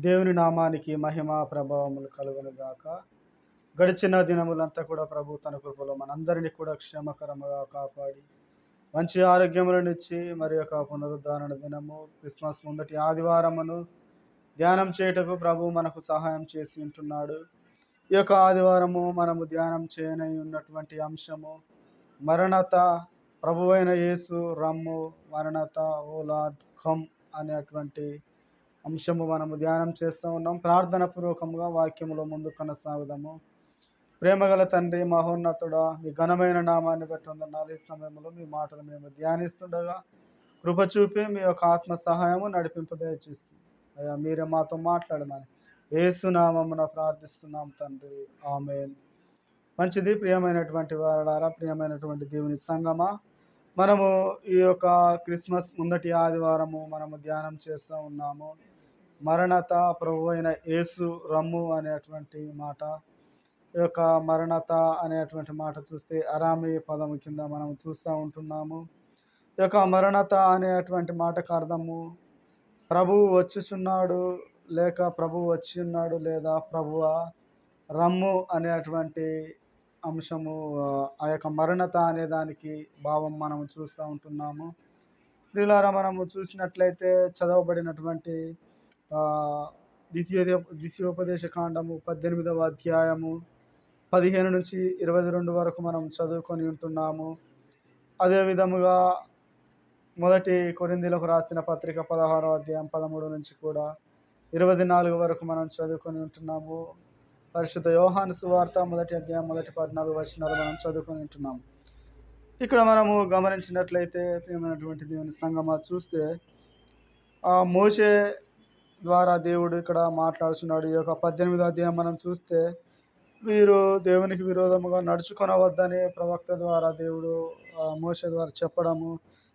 దేవుని నామానికి మహిమ ప్రభావములు కలుగును గాక. గడిచిన దినములంతా కూడా ప్రభు తన కృపలో మనందరినీ కూడా క్షేమకరముగా కాపాడి, మంచి ఆరోగ్యములనిచ్చి మరి యొక్క పునరుద్ధరణ దినము క్రిస్మస్ ముందటి ఆదివారమును ధ్యానం చేయుటకు ప్రభు మనకు సహాయం చేసి ఉంటున్నాడు. ఈ యొక్క ఆదివారము మనము ధ్యానం చేయనై ఉన్నటువంటి అంశము మరణత, ప్రభువైన యేసు రమ్ము, మరణత ఓ లార్డ్ కమ్ అనేటువంటి అంశము మనము ధ్యానం చేస్తూ ఉన్నాం. ప్రార్థన పూర్వకంగా వాక్యములో ముందు కొనసాగుదాము. ప్రేమగల తండ్రి, మహోన్నతుడా, మీ ఘనమైన నామాన్ని బట్టి వందనాలు. ఈ సమయంలో మీ మాటలు మేము ధ్యానిస్తుండగా కృప చూపి మీ యొక్క ఆత్మ సహాయము నడిపింపు దయచేసి అయ్యా మీరే మాతో మాట్లాడమని యేసు నామమున ప్రార్థిస్తున్నాం తండ్రి, ఆమేన్. మంచిది. ప్రియమైనటువంటి వారలారా, ప్రియమైనటువంటి దేవుని సంగమా, మనము ఈ యొక్క క్రిస్మస్ ముందటి ఆదివారము మనము ధ్యానం చేస్తూ ఉన్నాము. మరణత, ప్రభు అయిన యేసు రమ్ము అనేటువంటి మాట. ఈ యొక్క మరణత అనేటువంటి మాట చూస్తే అరామీ పదము కింద మనం చూస్తూ ఉంటున్నాము. ఈ యొక్క మరణత అనేటువంటి మాటకు అర్థము ప్రభువు వచ్చుచున్నాడు, లేక ప్రభువు వచ్చి ఉన్నాడు, లేదా ప్రభువ రమ్ము అనేటువంటి అంశము. ఆ యొక్క మరణత అనే దానికి భావం మనం చూస్తూ ఉంటున్నాము. ప్రియులారా, మనము చూసినట్లయితే చదవబడినటువంటి ద్వితీయోపదేశ కాండము 18వ అధ్యాయము 15 నుంచి 22 వరకు మనం చదువుకొని ఉంటున్నాము. అదే విధముగా మొదటి కొరింథీయులకు రాసిన పత్రిక 16వ అధ్యాయం 13 నుంచి కూడా 24 వరకు మనం చదువుకొని ఉంటున్నాము. పరిశుద్ధ యోహాను సువార్త మొదటి అధ్యాయం మొదటి 14 వచనాలు మనం చదువుకొని ఉంటున్నాము. ఇక్కడ మనము గమనించినట్లయితే ప్రియమైనటువంటి దేవుని సంగమా, చూస్తే మోషే ద్వారా దేవుడు ఇక్కడ మాట్లాడుతున్నాడు. ఈ యొక్క 18వ అధ్యాయం మనం చూస్తే వీరు దేవునికి విరోధముగా నడుచుకొనవద్దని ప్రవక్త ద్వారా దేవుడు మోషే ద్వారా చెప్పడము,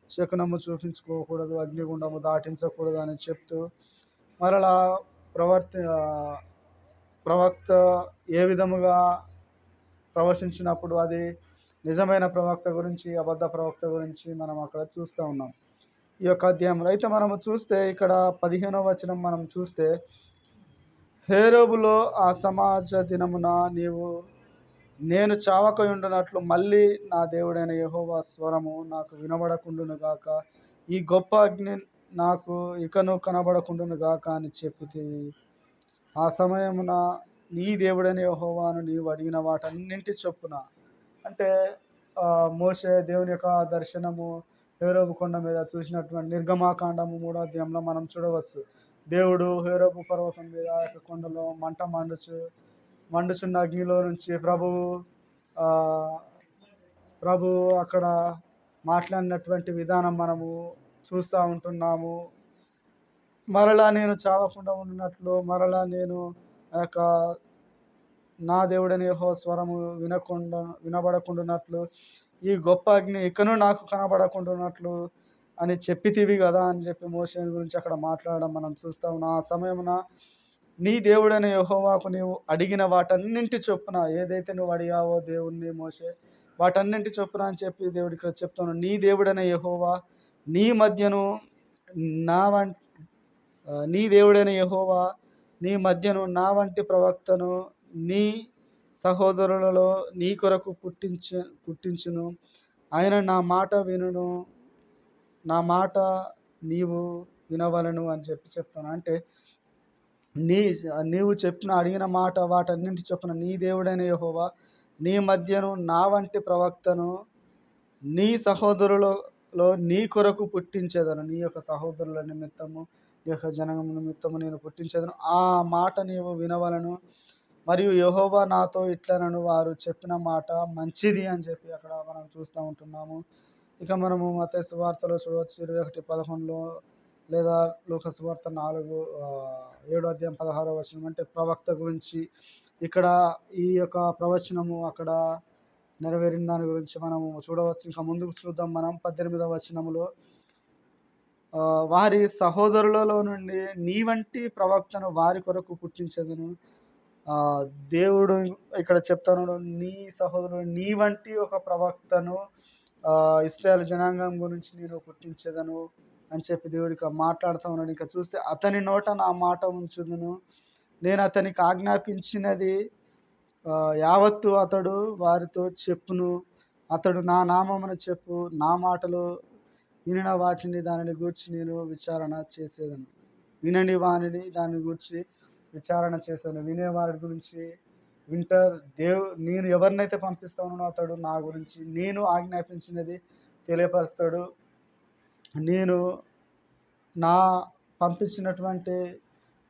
శకునము చూపించుకోకూడదు, అగ్నిగుండము దాటించకూడదు అని చెప్తూ మరలా ప్రవక్త ఏ విధముగా ప్రవశించినప్పుడు అది నిజమైన ప్రవక్త గురించి, అబద్ధ ప్రవక్త గురించి మనం అక్కడ చూస్తూ ఉన్నాం ఈ యొక్క అధ్యాయంలో. అయితే మనము చూస్తే ఇక్కడ 15వ వచనం మనం చూస్తే, హేరోబులో ఆ సమాజ దినమున నేను చావకయుండునట్లు మళ్ళీ నా దేవుడైన యెహోవా స్వరము నాకు వినబడకుండును గాక, ఈ గొప్ప అగ్ని నాకు ఇకను కనబడకుండును గాక అని చెప్పితివి. ఆ సమయమున నీ దేవుడైన యెహోవాను నీవు అడిగిన వాటన్నింటి చొప్పున, అంటే మోషే దేవుని యొక్క దర్శనము హేరోబు కొండ మీద చూసినటువంటి నిర్గమాకాండము 3వ అధ్యాయంలో మనం చూడవచ్చు. దేవుడు హేరోబు పర్వతం మీద ఆ యొక్క కొండలో మంట మండుచున్న అగ్నిలో నుంచి ప్రభువు అక్కడ మాట్లాడినటువంటి విధానం మనము చూస్తూ ఉంటున్నాము. మరలా నేను చావకుండా ఉన్నట్లు, మరలా నేను ఆ యొక్క నా దేవుడని యెహోవా స్వరము వినబడకుండానట్లు, ఈ గొప్ప అగ్ని ఇకను నాకు కనబడకుండానట్లు అని చెప్పితివి కదా అని చెప్పి మోషే గురించి అక్కడ మాట్లాడడం మనం చూస్తా ఉన్నాం. ఆ సమయమున నీ దేవుడైన యెహోవాకు నీవు అడిగిన వాటన్నింటి చొప్పున, ఏదైతే నువ్వు అడిగావో దేవుణ్ణి మోషే, వాటన్నింటి చొప్పున అని చెప్పి దేవుడు ఇక్కడ చెప్తాను. నీ దేవుడైన యెహోవా నీ మధ్యను నీ దేవుడైన యెహోవా నీ మధ్యను నా వంటి ప్రవక్తను నీ సహోదరులలో నీ కొరకు పుట్టించును. ఆయన నా మాట వినును, నా మాట నీవు వినవలను అని చెప్తాను. అంటే నీవు అడిగిన మాట వాటన్నింటి చొప్పున నీ దేవుడైన యెహోవా నీ మధ్యను నా వంటి ప్రవక్తను నీ సహోదరులలో నీ కొరకు పుట్టించేదను. నీ యొక్క సహోదరుల నిమిత్తము, నీ యొక్క జనగం నిమిత్తము నేను పుట్టించేదను. ఆ మాట నీవు వినవలను. మరియు యెహోవా నాతో ఇట్లనను, వారు చెప్పిన మాట మంచిది అని చెప్పి అక్కడ మనం చూస్తూ ఉంటున్నాము. ఇక మనము మత్తయి సువార్తలో చూడవచ్చు 21:11, లేదా లూకా సువార్త 7వ అధ్యాయం 16వ వచనం. అంటే ప్రవక్త గురించి ఇక్కడ ఈ యొక్క ప్రవచనము అక్కడ నెరవేరిన దాని గురించి మనము చూడవచ్చు. ఇంకా ముందుకు చూద్దాం. మనం 18వ వచనములో వారి సహోదరులలో నుండి నీ వంటి ప్రవక్తను వారి కొరకు పుట్టించేదను. దేవుడు ఇక్కడ చెప్తాను, నీ సహోదరుడు నీ వంటి ఒక ప్రవక్తను ఇశ్రాయేలు జనాంగం గురించి నేను పుట్టించేదను అని చెప్పి దేవుడు ఇక్కడ మాట్లాడుతూ ఉన్నాడు. ఇంకా చూస్తే అతని నోట నా మాట ఉంచుదును, నేను అతనికి ఆజ్ఞాపించినది యావత్తు అతడు వారితో చెప్పును. అతడు నా నామమున చెప్పు నా మాటలు వినిన వాటిని దానిని గూర్చి నేను విచారణ చేసేదను. వినని వానిని దాని గురించి విచారణ చేశాను. వినేవారి గురించి వింటర్ నేను ఎవరినైతే పంపిస్తా ఉన్నానో అతడు నా గురించి నేను ఆజ్ఞాపించినది తెలియపరుస్తాడు. నేను నా పంపించినటువంటి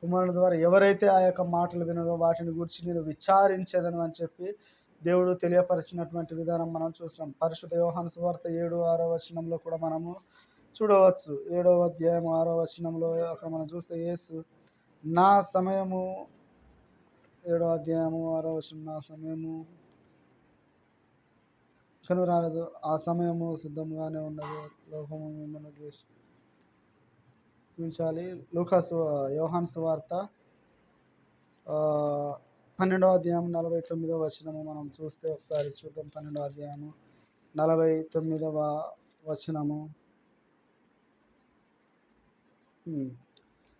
కుమారుని ద్వారా ఎవరైతే ఆ యొక్క మాటలు వినరో వాటిని గురించి నేను విచారించేదను అని చెప్పి దేవుడు తెలియపరిచినటువంటి విధానం మనం చూస్తాం. పరిశుద్ధ యోహాను సువార్త 7-6 వచనంలో కూడా మనము చూడవచ్చు. 7వ అధ్యాయం 6వ వచనంలో అక్కడ మనం చూస్తే యేసు నా సమయము 7వ అధ్యాయము 6వ వచనం నా సమయము కనురాలేదు, ఆ సమయము సిద్ధంగానే ఉన్నది, లోకము మిమ్మల్ని ద్వేషించాలి. యోహాను సువార్త 12వ అధ్యాయం 49వ వచనము మనం చూస్తే ఒకసారి చూద్దాం. 12వ అధ్యాయము 49వ వచనము.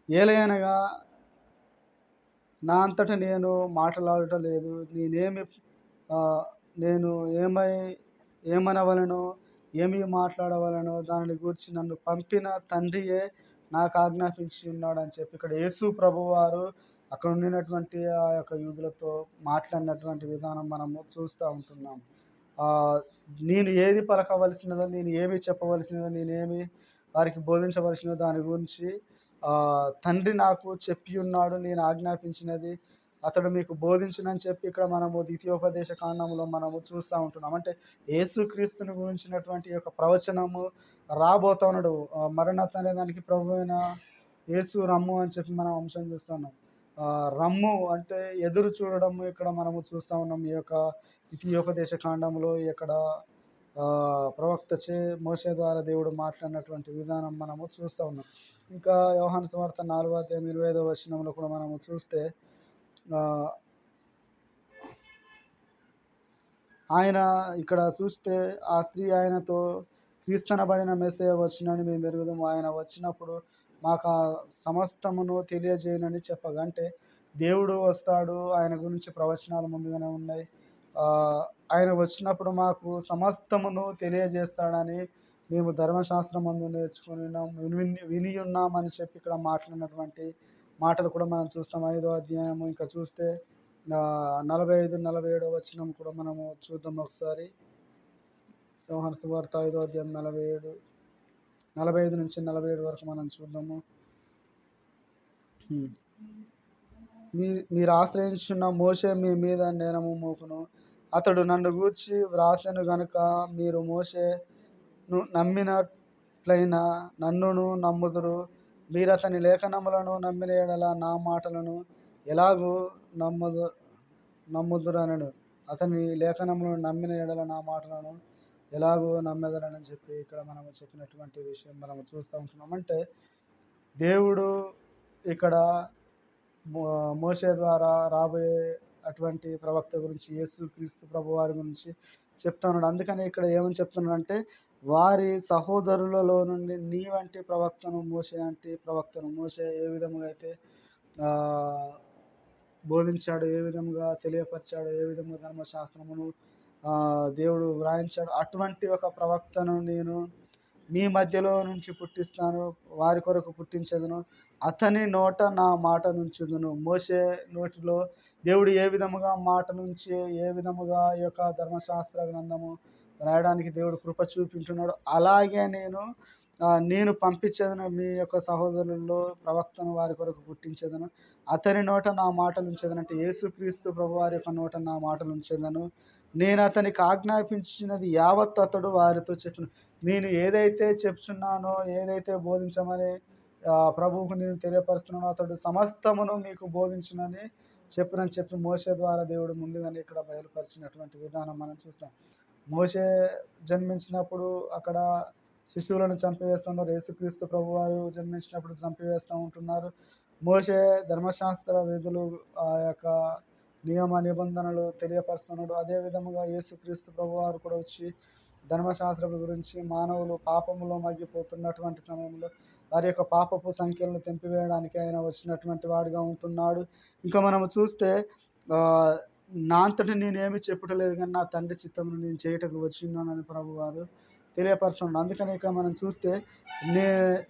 ఏలయనగా నా అంతటా నేను మాట్లాడటం లేదు, నేను ఏమనవలనో ఏమి మాట్లాడవలనో దానిని గూర్చి నన్ను పంపిన తండ్రియే నాకు ఆజ్ఞాపించి ఉన్నాడు అని చెప్పి ఇక్కడ యేసు ప్రభువారు అక్కడ ఉండినటువంటి ఆ యొక్క యూదులతో మాట్లాడినటువంటి విధానం మనము చూస్తూ ఉంటున్నాం. నేను ఏది పలకవలసినదో, నేను ఏమి చెప్పవలసినదో, నేనేమి వారికి బోధించవలసినదో దాని గురించి తండ్రి నాకు చెప్పి ఉన్నాడు, నేను ఆజ్ఞాపించినది అతడు మీకు బోధించునని చెప్పి ఇక్కడ మనము ద్వితీయోపదేశ కాండంలో మనము చూస్తూ ఉంటున్నాం. అంటే యేసుక్రీస్తుని గురించినటువంటి యొక్క ప్రవచనము రాబోతా ఉన్నాడు. మరణత అనే దానికి ప్రభు అయిన యేసు రమ్ము అని చెప్పి మనం అంశం చూస్తున్నాం. రమ్ము అంటే ఎదురు చూడడం ఇక్కడ మనము చూస్తూ ఉన్నాం. ఈ యొక్క ద్వితీయోపదేశ కాండంలో ఇక్కడ ప్రవక్త మోషే ద్వారా దేవుడు మాట్లాడినటువంటి విధానం మనము చూస్తూ ఉన్నాం. ఇంకా యోహాను సువార్త 4వ అధ్యాయం 25వ వచనంలో కూడా మనము చూస్తే ఆయన ఇక్కడ చూస్తే ఆ స్త్రీ ఆయనతో క్రీస్తనబడిన మెస్సయ్య వచ్చినని మేము ఎరుగుదాము, ఆయన వచ్చినప్పుడు మాకు ఆ సమస్తమును తెలియజేయనని చెప్పగా, అంటే దేవుడు వస్తాడు, ఆయన గురించి ప్రవచనాలు ముందుగానే ఉన్నాయి, ఆయన వచ్చినప్పుడు మాకు సమస్తమును తెలియజేస్తాడని మేము ధర్మశాస్త్రం ముందు నేర్చుకుని విని ఉన్నామని చెప్పి ఇక్కడ మాట్లాడినటువంటి మాటలు కూడా మనం చూస్తాం. 5వ అధ్యాయము ఇంకా చూస్తే 45-47 వచనం కూడా మనము చూద్దాం ఒకసారి. యోహాను సువార్త 5వ అధ్యాయం 45-47 వరకు మనం చూద్దాము. మీరు ఆశ్రయించున్న మోషే మీ మీద నేరము మోపును, అతడు నన్ను గూర్చి వ్రాసెను గనుక మీరు మోషేను నమ్మినట్లయిన నన్నును నమ్ముదురు. మీరు అతని లేఖనములను నమ్మిన ఎడల నా మాటలను ఎలాగూ నమ్ముదురనను. అతని లేఖనములను నమ్మిన ఎడల నా మాటలను ఎలాగూ నమ్మెదరని చెప్పి ఇక్కడ మనము చెప్పినటువంటి విషయం మనము చూస్తూ ఉంటున్నాం. అంటే దేవుడు ఇక్కడ మోషే ద్వారా రాబోయే అటువంటి ప్రవక్త గురించి యేసుక్రీస్తు ప్రభు వారి గురించి చెప్తున్నాడు. అందుకని ఇక్కడ ఏమని చెప్తున్నాడు అంటే, వారి సహోదరులలో నుండి నీ వంటి ప్రవక్తను మోషే ఏ విధముగా అయితే బోధించాడు, ఏ విధముగా తెలియపరిచాడు, ఏ విధంగా ధర్మశాస్త్రమును దేవుడు వ్రాయించాడు, అటువంటి ఒక ప్రవక్తను నేను మీ మధ్యలో నుంచి పుట్టిస్తాను, వారి కొరకు పుట్టించదును, అతని నోట నా మాట నుంచుదును. మోషే నోటిలో దేవుడు ఏ విధముగా మాట నుంచి ఏ విధముగా ఈ యొక్క ధర్మశాస్త్ర గ్రంథము రాయడానికి దేవుడు కృప చూపించున్నాడు, అలాగే నేను పంపించేదను, మీ యొక్క సహోదరుల్లో ప్రవక్తను వారి కొరకు పుట్టించేదను, అతని నోట నా మాటలు ఉంచేదను. అంటే యేసుక్రీస్తు ప్రభు వారి యొక్క నోట నా మాటలు ఉంచేదను, నేను అతనికి ఆజ్ఞాపించినది యావత్ అతడు వారితో చెప్పిన. నేను ఏదైతే చెప్తున్నానో, ఏదైతే బోధించమని ప్రభువుకు నేను తెలియపరుస్తున్నానో అతడు సమస్తమును మీకు బోధించునని చెప్పి మోషే ద్వారా దేవుడు ముందుగానే ఇక్కడ బయలుపరిచినటువంటి విధానం మనం చూస్తాం. మోషే జన్మించినప్పుడు అక్కడ శిశువులను చంపివేస్తున్నారు, యేసుక్రీస్తు ప్రభువారు జన్మించినప్పుడు చంపివేస్తూ ఉంటున్నారు. మోషే ధర్మశాస్త్ర విధులు ఆ యొక్క నియమ నిబంధనలు తెలియపరుస్తున్నాడు. అదే విధముగా యేసుక్రీస్తు ప్రభువారు కూడా వచ్చి ధర్మశాస్త్రం గురించి మానవులు పాపములో మగ్గిపోతున్నటువంటి సమయంలో వారి యొక్క పాపపు సంఖ్యలను తెంపివేయడానికి ఆయన వచ్చినటువంటి వాడిగా ఉంటున్నాడు. ఇంకా మనము చూస్తే ఆహ్, నా అంతట నేనేమి చెప్పుటలేదు గానీ నా తండ్రి చిత్తమును నేను చేయుటకు వచ్చియున్నానని ప్రభువారు తెలియపరుస్తున్నాడు. అందుకని ఇక్కడ మనం చూస్తే నే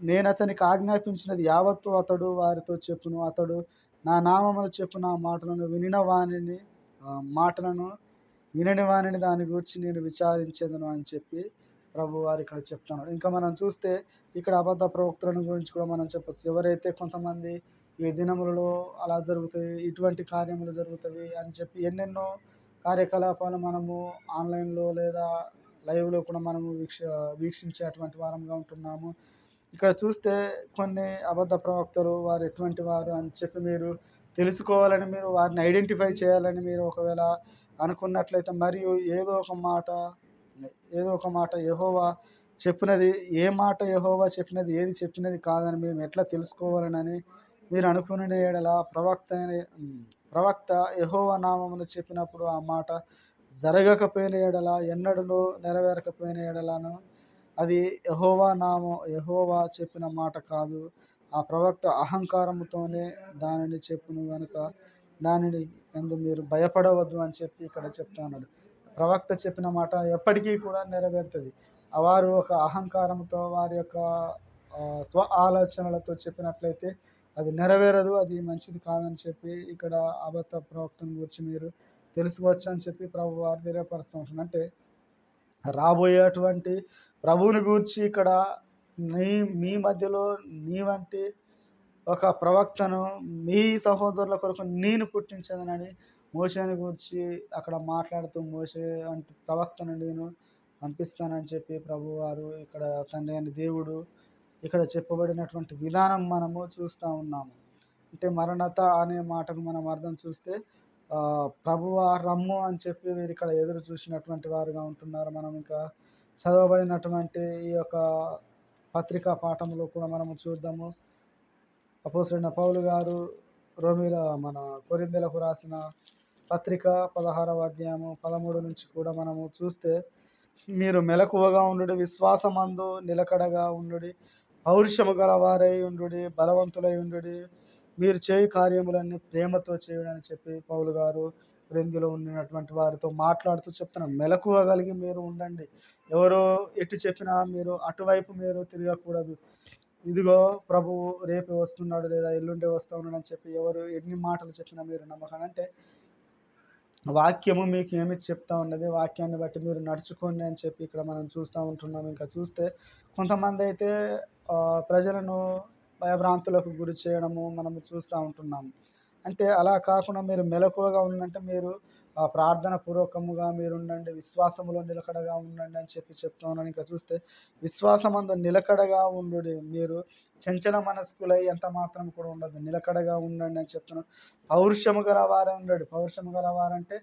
నేనతనికి ఆజ్ఞాపించినది యావత్తు అతడు వారితో చెప్పును. అతడు నా నామమున చెప్పున ఆ మాటలను మాటలను వినని వానిని దాని గూర్చి నేను విచారించేదను అని చెప్పి ప్రభువారు ఇక్కడ చెప్తున్నాడు. ఇంకా మనం చూస్తే ఇక్కడ అబద్ధ ప్రవక్తలను గురించి కూడా మనం చెప్పొచ్చు. ఎవరైతే కొంతమంది ఈ దినములలో అలా జరుగుతాయి, ఇటువంటి కార్యములు జరుగుతవి అని చెప్పి ఎన్నెన్నో కార్యకలాపాలు మనము ఆన్‌లైన్‌లో లేదా లైవ్‌లో కూడా మనము వీక్షించేటువంటి వారంగా ఉంటున్నాము. ఇక్కడ చూస్తే కొన్ని అబద్ధ ప్రవక్తలు వారు ఎటువంటి వారు అని చెప్పి మీరు తెలుసుకోవాలని, మీరు వారిని ఐడెంటిఫై చేయాలని మీరు ఒకవేళ అనుకున్నట్లయితే, మరియు ఏదో ఒక మాట యెహోవా చెప్పినది, ఏ మాట యెహోవా చెప్పినది, ఏది చెప్పినది కాదని మేము ఎట్లా తెలుసుకోవాలనని మీరు అనుకుని యెడల ప్రవక్త యెహోవా నామమున చెప్పినప్పుడు ఆ మాట జరగకపోయిన యెడల, ఎన్నడూను నెరవేరకపోయిన యెడలను అది యెహోవా చెప్పిన మాట కాదు. ఆ ప్రవక్త అహంకారముతోనే దానిని చెప్పును గనుక దానిని యందు మీరు భయపడవద్దు అని చెప్పి ఇక్కడ చెప్తా ఉన్నాడు. ప్రవక్త చెప్పిన మాట ఎప్పటికీ కూడా నెరవేరుతది. వారు ఒక అహంకారంతో వారి యొక్క స్వ ఆలోచనలతో చెప్పినట్లయితే అది నెరవేరదు. అది మంచిది కాదని చెప్పి ఇక్కడ అబద్ధ ప్రవక్తను గురించి మీరు తెలుసుకోవచ్చు అని చెప్పి ప్రభువారు తెలియపరుస్తూ ఉంటున్నారు. అంటే రాబోయేటువంటి ప్రభువుని గూర్చి ఇక్కడ మీ మధ్యలో నీ వంటి ఒక ప్రవక్తను మీ సహోదరుల కొరకు నేను పుట్టించదనని మోషేని గూర్చి అక్కడ మాట్లాడుతూ, మోషే వంటి ప్రవక్తను నేను పంపిస్తానని చెప్పి ప్రభువారు ఇక్కడ తండ్రి అయిన దేవుడు ఇక్కడ చెప్పబడినటువంటి విధానం మనము చూస్తూ ఉన్నాము. అంటే మరణత అనే మాటకు మనం అర్థం చూస్తే ప్రభువా రమ్ము అని చెప్పి వీరు ఇక్కడ ఎదురు చూసినటువంటి వారుగా ఉంటున్నారు. మనం ఇంకా చదవబడినటువంటి ఈ యొక్క పత్రికా పాఠంలో కూడా మనము చూద్దాము. అపోస్తలుడైన పౌలు గారు మన కొరింథీయులకు రాసిన పత్రిక 16వ అధ్యాయము 13 నుంచి కూడా మనము చూస్తే, మీరు మెలకువగా ఉండుడి, విశ్వాసమందు నిలకడగా ఉండుడి, పౌరుషము గలవారై ఉండుడి, బలవంతులై ఉండుడి, మీరు చేయు కార్యములన్నీ ప్రేమతో చేయుడని చెప్పి పౌలు గారు కొరింథీలో ఉన్నటువంటి వారితో మాట్లాడుతూ చెప్తున్నారు. మెలకువ కలిగి మీరు ఉండండి. ఎవరో ఎటు చెప్పినా మీరు అటువైపు మీరు తిరగకూడదు. ఇదిగో ప్రభువు రేపు వస్తున్నాడు లేదా ఎల్లుండే వస్తూ ఉన్నాడు అని చెప్పి ఎవరు ఎన్ని మాటలు చెప్పినా మీరు నమ్మకండి. అంటే వాక్యము మీకు ఏమి చెప్తా ఉన్నది, వాక్యాన్ని బట్టి మీరు నడుచుకోండి అని చెప్పి ఇక్కడ మనం చూస్తూ ఉంటున్నాం. ఇంకా చూస్తే కొంతమంది అయితే ప్రజలను భయభ్రాంతులకు గురి చేయడము మనము చూస్తూ ఉంటున్నాము. అంటే అలా కాకుండా మీరు మెలకువగా ఉండంటే మీరు ప్రార్థన పూర్వకముగా మీరు ఉండండి, విశ్వాసములో నిలకడగా ఉండండి అని చెప్పి చెప్తా ఉన్నాను. ఇంకా చూస్తే విశ్వాసమందు నిలకడగా ఉండుడి, మీరు చంచల మనస్కులై ఎంత మాత్రం కూడా ఉండదు, నిలకడగా ఉండండి అని చెప్తున్నాను. పౌరుషము గలవారే ఉండండి. పౌరుషము గలవారంటే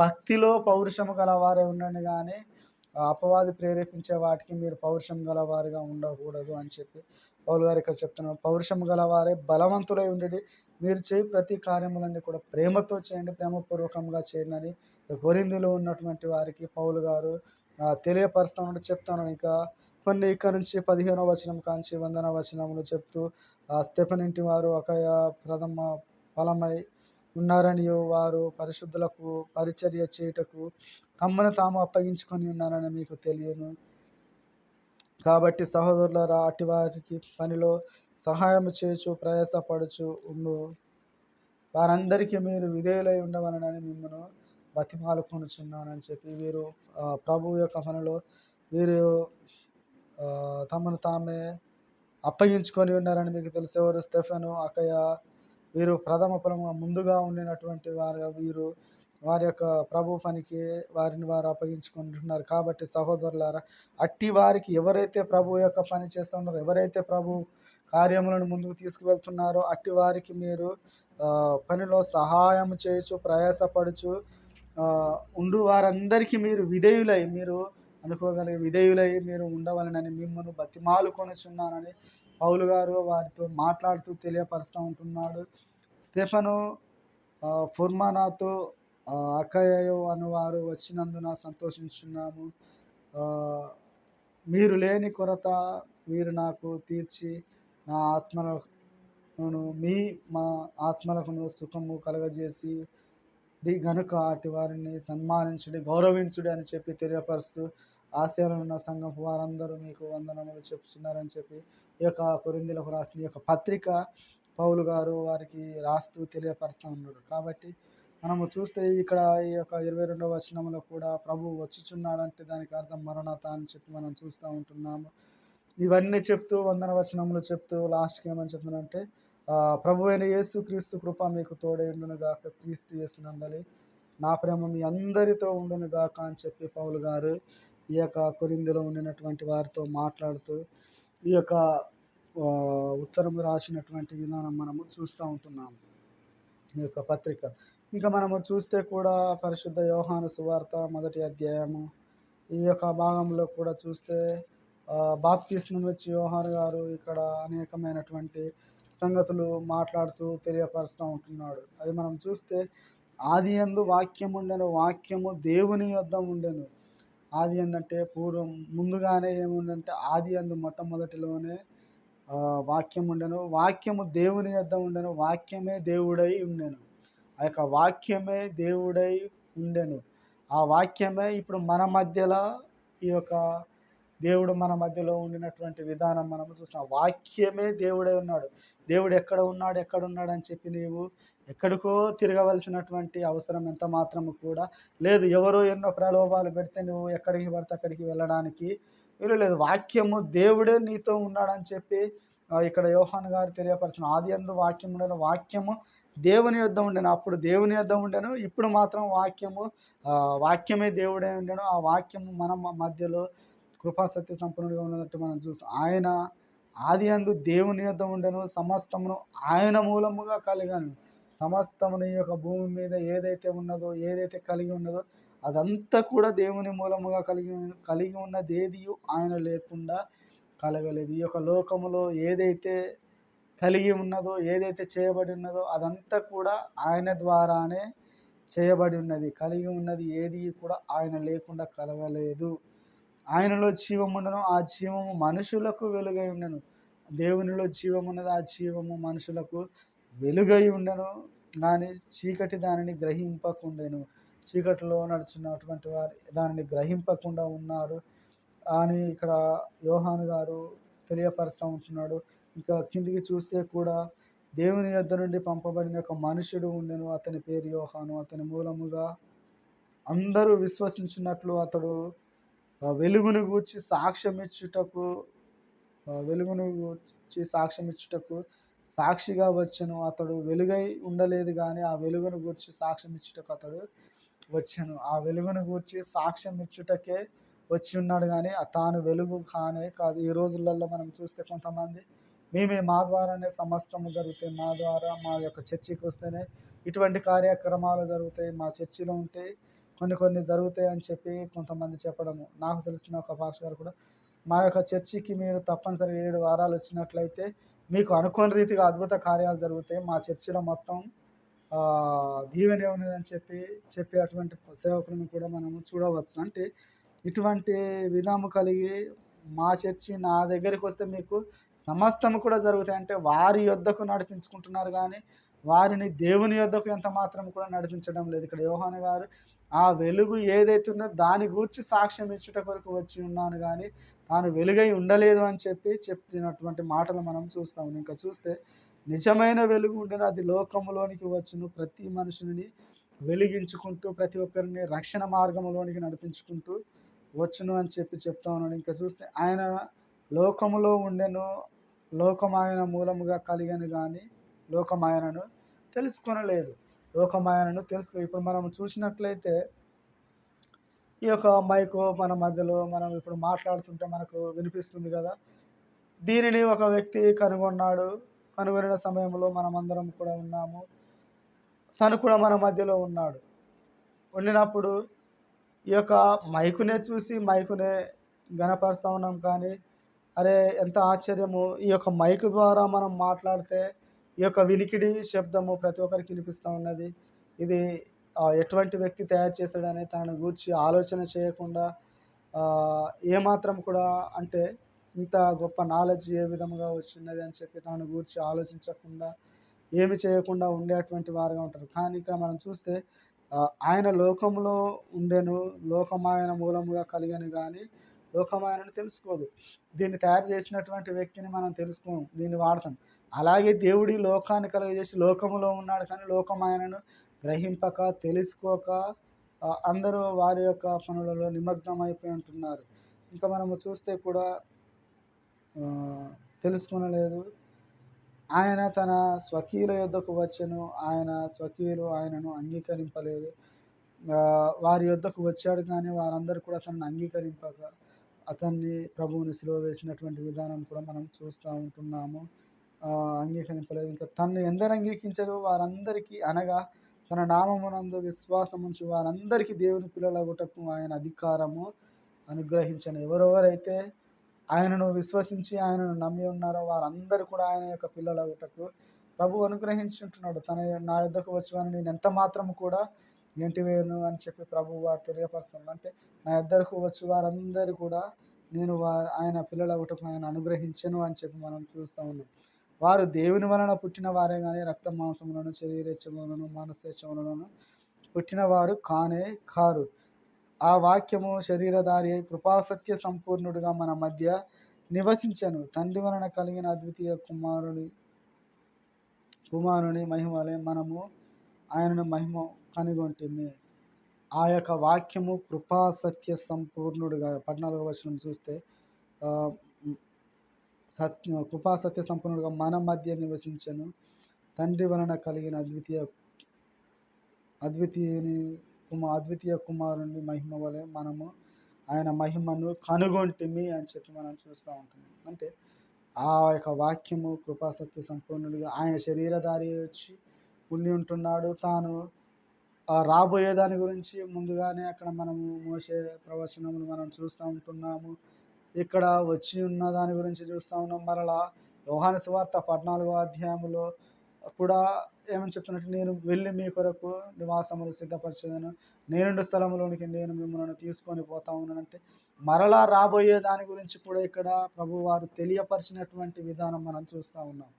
భక్తిలో పౌరుషము గలవారే ఉండండి, కానీ అపవాది ప్రేరేపించే వాటికి మీరు పౌరుషం గలవారిగా ఉండకూడదు అని చెప్పి పౌలు గారు ఇక్కడ చెప్తున్నారు. పౌరుషం గలవారే బలవంతులై ఉండి, మీరు చేయి ప్రతి కార్యములన్నీ కూడా ప్రేమతో చేయండి, ప్రేమపూర్వకంగా చేయండి అని కొరింథీలో ఉన్నటువంటి వారికి పౌలు గారు తెలియపరుస్తామని చెప్తాను. ఇంకా కొన్ని ఇక్కడ నుంచి 15వ వచనం కాంచి 100వ వచనములు చెప్తూ, స్తెఫను ఇంటి వారు అకయ ప్రథమ ఫలమై ఉన్నారనియో, వారు పరిశుద్ధులకు పరిచర్య చేయుటకు తమను తాము అప్పగించుకొని ఉన్నారని మీకు తెలియను. కాబట్టి సహోదరులారా, అట్టి వారికి పనిలో సహాయం చేయుచు ప్రయాసపడుచు ఉండు వారందరికీ మీరు విధేయులై ఉండవలనని మిమ్మల్ని బతిమాలుకొనుచున్నానని చెప్పి వీరు ప్రభువు యొక్క పనిలో వీరు తమను తామే అప్పగించుకొని ఉన్నారని మీకు తెలుసు. ఎవరు? స్తెఫను, అకయ, వీరు ప్రథమ ఫలముగా ముందుగా ఉండినటువంటి వీరు వారి యొక్క ప్రభు పనికి వారిని వారు అప్పగించుకుంటున్నారు. కాబట్టి సహోదరులారా, అట్టి వారికి ఎవరైతే ప్రభు యొక్క పని చేస్తున్నారో, ఎవరైతే ప్రభు కార్యములను ముందుకు తీసుకువెళ్తున్నారో అట్టి వారికి మీరు పనిలో సహాయం చేయొచ్చు, ప్రయాసపడుచు ఉండు వారందరికీ మీరు విధేయులై, మీరు అనుకోగలిగే విధేయులై మీరు ఉండవాలని మిమ్మల్ని బతిమాలుకొనుచున్నానని పౌలు గారు వారితో మాట్లాడుతూ తెలియపరుస్తూ ఉంటున్నాడు. స్తెఫను, ఫుర్మానాతో అకయయు అనువారు వచ్చినందున సంతోషించున్నాము. మీరు లేని కొరత మీరు నాకు తీర్చి నా ఆత్మలను మా ఆత్మలకును సుఖము కలగజేసి గనుక అటు వారిని సన్మానించుడి, గౌరవించుడి అని చెప్పి తెలియపరుస్తూ, ఆసియాలో ఉన్న సంఘపు వారందరూ మీకు వందనములు చెప్తున్నారని చెప్పి ఈ యొక్క కొరింథీయులకు రాసిన ఈ యొక్క పత్రిక పౌలు గారు వారికి రాస్తూ తెలియపరుస్తూ ఉన్నాడు. కాబట్టి మనము చూస్తే ఇక్కడ ఈ యొక్క 22వ వచనంలో కూడా ప్రభువు వచ్చుచున్నాడంటే దానికి అర్థం మరణత అని చెప్పి మనం చూస్తూ ఉంటున్నాము. ఇవన్నీ చెప్తూ 100వ వచనంలో చెప్తూ లాస్ట్‌కి ఏమని చెప్తున్నాడంటే ప్రభువైన యేసు క్రీస్తు కృప మీకు తోడై ఉండును గాక, క్రీస్తు యేసునందలి నా ప్రేమ మీ అందరితో ఉండును గాక అని చెప్పి పౌలు గారు ఈ యొక్క కొరింథీలో ఉండినటువంటి వారితో మాట్లాడుతూ ఈ యొక్క ఉత్తరం రాసినటువంటి విధానం మనము చూస్తూ ఉంటున్నాము ఈ యొక్క పత్రిక. ఇంకా మనము చూస్తే కూడా పరిశుద్ధ యోహాను సువార్త 1వ అధ్యాయము ఈ యొక్క భాగంలో కూడా చూస్తే బాప్తిస్మం ఇచ్చి యోహాను గారు ఇక్కడ అనేకమైనటువంటి సంగతులు మాట్లాడుతూ తెలియపరుస్తూ ఉంటున్నాడు. అది మనం చూస్తే ఆది యందు వాక్యం ఉండెను, వాక్యము దేవుని యొద్ద ఉండెను. ఆది ఏంటంటే పూర్వం ముందుగానే ఏముందంటే ఆది యందు మొట్టమొదటిలోనే వాక్యం ఉండెను, వాక్యము దేవుని యొద్ద ఉండెను, వాక్యమే దేవుడై ఉండెను. ఆ యొక్క వాక్యమే దేవుడై ఉండెను. ఆ వాక్యమే ఇప్పుడు మన మధ్యలో ఈ యొక్క దేవుడు మన మధ్యలో ఉండినటువంటి విధానం మనము చూస్తాం. వాక్యమే దేవుడై ఉన్నాడు. దేవుడు ఎక్కడున్నాడు అని చెప్పి నీవు ఎక్కడికో తిరగవలసినటువంటి అవసరం ఎంత మాత్రము కూడా లేదు. ఎవరో ఎన్నో ప్రలోభాలు పెడితే నువ్వు ఎక్కడికి పడితే అక్కడికి వెళ్ళడానికి వీలు లేదు. వాక్యము దేవుడే నీతో ఉన్నాడని చెప్పి ఇక్కడ యోహాను గారు తెలియపరిచిన ఆది యందు వాక్యం ఉండెను, వాక్యము దేవుని యొద్ద ఉండెను. అప్పుడు దేవుని యొద్ద ఉండెను, ఇప్పుడు మాత్రం వాక్యమే దేవుడే ఉండెను. ఆ వాక్యము మన మధ్యలో కృపా సత్య సంపన్నుడిగా ఉన్నట్టు మనం చూస్తాం. ఆయన ఆది యందు దేవుని యొద్ద ఉండెను, సమస్తమును ఆయన మూలముగా కలిగాను. సమస్తమును ఈ యొక్క భూమి మీద ఏదైతే ఉన్నదో, ఏదైతే కలిగి ఉన్నదో అదంతా కూడా దేవుని మూలముగా కలిగి ఉన్నది ఏదియు ఆయన లేకుండా కలగలేదు. ఈ యొక్క లోకములో ఏదైతే కలిగి ఉన్నదో, ఏదైతే చేయబడి ఉన్నదో అదంతా కూడా ఆయన ద్వారానే చేయబడి ఉన్నది. కలిగి ఉన్నది ఏది కూడా ఆయన లేకుండా కలగలేదు. ఆయనలో జీవం ఉండను, ఆ జీవము మనుషులకు వెలుగై ఉండను. దేవునిలో జీవం ఉన్నది, ఆ జీవము మనుషులకు వెలుగై ఉండను, కానీ చీకటి దానిని గ్రహింపకుండెను. చీకటిలో నడుచున్నటువంటి వారు దానిని గ్రహింపకుండా ఉన్నారు అని ఇక్కడ యోహాను గారు తెలియపరుస్తూ ఉంటున్నాడు. ఇంకా కిందికి చూస్తే కూడా దేవుని యొద్ద నుండి పంపబడిన ఒక మనుషుడు ఉండెను, అతని పేరు యోహాను. అతని మూలముగా అందరూ విశ్వసించినట్లు అతడు వెలుగును గూర్చి సాక్ష్యం ఇచ్చుటకు సాక్షిగా వచ్చెను. అతడు వెలుగై ఉండలేదు కానీ ఆ వెలుగును గూర్చి సాక్ష్యం ఇచ్చుటకు అతడు వచ్చెను. ఆ వెలుగును గూర్చి సాక్ష్యం ఇచ్చుటకే వచ్చి ఉన్నాడు కానీ తాను వెలుగు కానే కాదు. ఈ రోజులలో మనం చూస్తే కొంతమంది మా ద్వారానే సమస్తము జరుగుతాయి, మా ద్వారా మా యొక్క చర్చికి వస్తేనే ఇటువంటి కార్యక్రమాలు జరుగుతాయి, మా చర్చిలో ఉంటే కొన్ని జరుగుతాయి అని చెప్పి కొంతమంది చెప్పడము. నాకు తెలిసిన ఒక పాస్టర్ గారు కూడా మా యొక్క చర్చికి మీరు తప్పనిసరిగా 7 వారాలు వచ్చినట్లయితే మీకు అనుకోని రీతిగా అద్భుత కార్యాలు జరుగుతాయి, మా చర్చిలో మొత్తం దీవెనే ఉన్నదని చెప్పి అటువంటి సేవకులను కూడా మనము చూడవచ్చు. అంటే ఇటువంటి విధాము కలిగి మా చర్చి నా దగ్గరికి వస్తే మీకు సమస్తము కూడా జరుగుతాయి అంటే వారి యొద్దకు నడిపించుకుంటున్నారు కానీ వారిని దేవుని యొద్దకు ఎంత మాత్రం కూడా నడిపించడం లేదు. ఇక్కడ యోహాను గారు ఆ వెలుగు ఏదైతే ఉందో దాని గూర్చి సాక్ష్యం ఇచ్చుట కొరకు వచ్చి ఉన్నాను కానీ తాను వెలుగై ఉండలేదు అని చెప్పినటువంటి మాటలు మనం చూస్తాము. ఇంకా చూస్తే నిజమైన వెలుగు ఉండేది అది లోకములోనికి వచ్చును, ప్రతి మనుషుని వెలిగించుకుంటూ ప్రతి ఒక్కరిని రక్షణ మార్గంలోనికి నడిపించుకుంటూ వచ్చును అని చెప్తా ఉన్నాడు. ఇంకా చూస్తే ఆయన లోకములో ఉండెను, లోకం ఆయన మూలముగా కలిగను కానీ లోకం ఆయనను తెలుసుకొనలేదు. ఇప్పుడు మనం చూసినట్లయితే ఈ యొక్క మైకు మన మధ్యలో మనం ఇప్పుడు మాట్లాడుతుంటే మనకు వినిపిస్తుంది కదా. దీనిని ఒక వ్యక్తి కనుగొనిన సమయంలో మనమందరం కూడా ఉన్నాము. తను కూడా మన మధ్యలో ఉండినప్పుడు ఈ యొక్క మైకునే చూసి మైకునే గణపరుస్తూ ఉన్నాం కానీ అరే ఎంత ఆశ్చర్యము, ఈ యొక్క మైకు ద్వారా మనం మాట్లాడితే ఈ యొక్క వినికిడి శబ్దము ప్రతి ఒక్కరికి వినిపిస్తూ ఉన్నది. ఇది ఎటువంటి వ్యక్తి తయారు చేశాడనే తనను గూర్చి ఆలోచన చేయకుండా ఏమాత్రం కూడా అంటే ఇంత గొప్ప నాలెడ్జ్ ఏ విధముగా వచ్చినది అని చెప్పి తనను గూర్చి ఆలోచించకుండా ఏమి చేయకుండా ఉండేటువంటి వారుగా ఉంటారు. కానీ ఇక్కడ మనం చూస్తే ఆయన లోకంలో ఉండెను, లోకం ఆయన మూలముగా కలిగెను గాని లోకం ఆయనను తెలుసుకోదు. దీన్ని తయారు చేసినటువంటి వ్యక్తిని మనం తెలుసుకోము. దీన్ని వాడతాం. అలాగే దేవుడు ఈ లోకాన్ని కలుగజేసి లోకములో ఉన్నాడు కానీ లోకం ఆయనను గ్రహింపక, తెలుసుకోక అందరూ వారి యొక్క పనులలో నిమగ్నమైపోయి ఉంటున్నారు. ఇంకా మనము చూస్తే కూడా తెలుసుకొనలేదు. ఆయన తన స్వకీయుల యొద్దకు వచ్చెను. ఆయన స్వకీయులు ఆయనను అంగీకరింపలేదు. వారి యొద్దకు వచ్చాడు కానీ వారందరూ కూడా తనను అంగీకరింపక అతన్ని ప్రభువుని సిలువ వేసినటువంటి విధానం కూడా మనం చూస్తూ ఉంటున్నాము. అంగీకరింపలేదు. ఇంకా తనను ఎందరు అంగీకరించారో వారందరికీ అనగా తన నామమునందు విశ్వాసముంచు వారందరికీ దేవుని పిల్లలగుటకు ఆయన అధికారము అనుగ్రహించను. ఎవరెవరైతే ఆయనను విశ్వసించి ఆయనను నమ్మి ఉన్నారో వారందరూ కూడా ఆయన యొక్క పిల్లలగుటకు ప్రభువు అనుగ్రహించుంటున్నాడు. నా యొద్దకు వచ్చేవారిని నేను ఎంత మాత్రము కూడా ఎంటివేయను అని చెప్పి ప్రభువు వారు తెలియపరుస్తున్నారు. అంటే నా యొద్దకు వచ్చి వారందరూ కూడా నేను ఆయన పిల్లలగుటకు ఆయన అనుగ్రహించను అని చెప్పి మనం చూస్తూ ఉన్నాం. వారు దేవుని వలన పుట్టిన వారే కానీ రక్త మాంసములను శరీరేచ్ఛములను మనసేచ్ఛములను పుట్టిన వారు కానే కారు. ఆ వాక్యము శరీరధారి అయి కృపాసత్య సంపూర్ణుడుగా మన మధ్య నివసించను. తండ్రి వలన కలిగిన అద్వితీయ కుమారుని మహిమలే మనము ఆయనను మహిమ కనుగొంటిమి. ఆ యొక్క వాక్యము కృపాసత్య సంపూర్ణుడుగా 14వ వచనం చూస్తే కృపాసత్య సంపూర్ణుడుగా మన మధ్య నివసించను. తండ్రి వలన కలిగిన అద్వితీయ కుమారుని మహిమ వలె మనము ఆయన మహిమను కనుగొంటిమి అని చెప్పి మనం చూస్తూ ఉంటున్నాం. అంటే ఆ యొక్క వాక్యము కృపాసత్య సంపూర్ణుడిగా ఆయన శరీరధారి వచ్చి ఉండి ఉంటున్నాడు. తాను రాబోయే దాని గురించి ముందుగానే అక్కడ మనము మోషే ప్రవచనములు మనం చూస్తూ ఉంటున్నాము. ఇక్కడ వచ్చి ఉన్న దాని గురించి చూస్తూ ఉన్నాం. మరలా యోహాను సువార్త 14వ అధ్యాయములో కూడా ఏమని చెప్తున్నట్టు నేను వెళ్ళి మీ కొరకు నివాసములు సిద్ధపరచేదను, నేనుండు స్థలంలోనికి నేను మిమ్మల్ని తీసుకొని పోతా ఉన్నానంటే మరలా రాబోయే దాని గురించి కూడా ఇక్కడ ప్రభు వారు తెలియపరిచినటువంటి విధానం మనం చూస్తూ ఉన్నాం.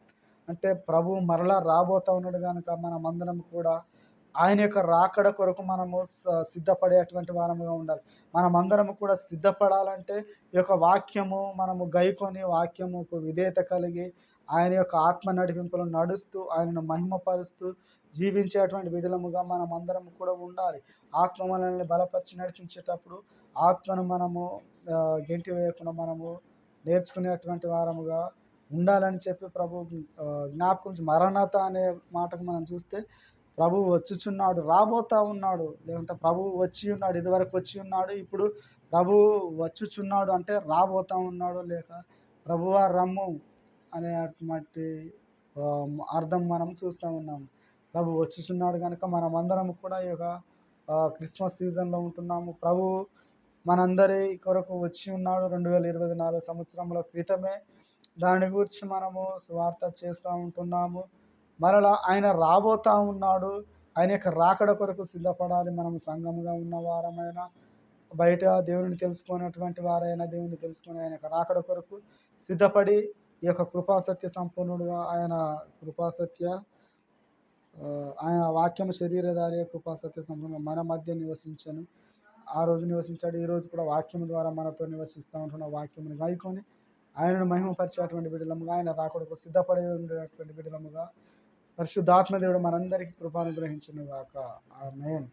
అంటే ప్రభు మరలా రాబోతా ఉన్నాడు కనుక మనమందరం కూడా ఆయన యొక్క రాకడ కొరకు మనము సిద్ధపడేటువంటి వారముగా ఉండాలి. మనమందరము కూడా సిద్ధపడాలంటే ఈ యొక్క వాక్యము మనము గైకొని వాక్యముకు విధేయత కలిగి ఆయన యొక్క ఆత్మ నడిపింపులు నడుస్తూ ఆయనను మహిమపరుస్తూ జీవించేటువంటి విడులముగా మనం అందరం కూడా ఉండాలి. ఆత్మ మనల్ని బలపరిచి నడిపించేటప్పుడు ఆత్మను మనము గెంటి వేయకుండా మనము నేర్చుకునేటువంటి వారముగా ఉండాలని చెప్పి ప్రభు జ్ఞాపకం. మరణత అనే మాటకు మనం చూస్తే ప్రభువు వచ్చుచున్నాడు, రాబోతా ఉన్నాడు, లేదంటే ప్రభువు వచ్చి ఉన్నాడు, ఇదివరకు వచ్చి ఉన్నాడు, ఇప్పుడు ప్రభువు వచ్చుచున్నాడు అంటే రాబోతా ఉన్నాడు, లేక ప్రభువా రమ్ము అనేటువంటి అర్థం మనం చూస్తూ ఉన్నాము. ప్రభు వచ్చుచున్నాడు కనుక మనమందరం కూడా ఈ యొక్క క్రిస్మస్ సీజన్లో ఉంటున్నాము. ప్రభు మనందరి కొరకు వచ్చి ఉన్నాడు 2024 సంవత్సరముల క్రితమే. దాని గురించి మనము స్వార్థ చేస్తూ ఉంటున్నాము. మరలా ఆయన రాబోతా ఉన్నాడు. ఆయన యొక్క రాకడ కొరకు సిద్ధపడాలి. మనము సంఘముగా ఉన్న వారమైనా బయట దేవుని తెలుసుకున్నటువంటి వారైనా దేవుని తెలుసుకుని ఆయన యొక్క రాకడ కొరకు సిద్ధపడి ఈ యొక్క కృపాసత్య సంపూర్ణుడుగా ఆయన ఆయన వాక్యం శరీరధారి కృపాసత్య సంపూర్ణంగా మన మధ్య నివసించను. ఆ రోజు నివసించాడు. ఈ రోజు కూడా వాక్యం ద్వారా మనతో నివసిస్తూ ఉంటున్న వాక్యమును గాయకొని ఆయనను మహిమపరిచేటువంటి బిడ్డలముగా ఆయన రాకడకు సిద్ధపడి ఉండేటువంటి బిడ్డలముగా పరిశుద్ధాత్మ దేవుడు మనందరికీ కృపానుగ్రహించును గాక. ఆమేన్.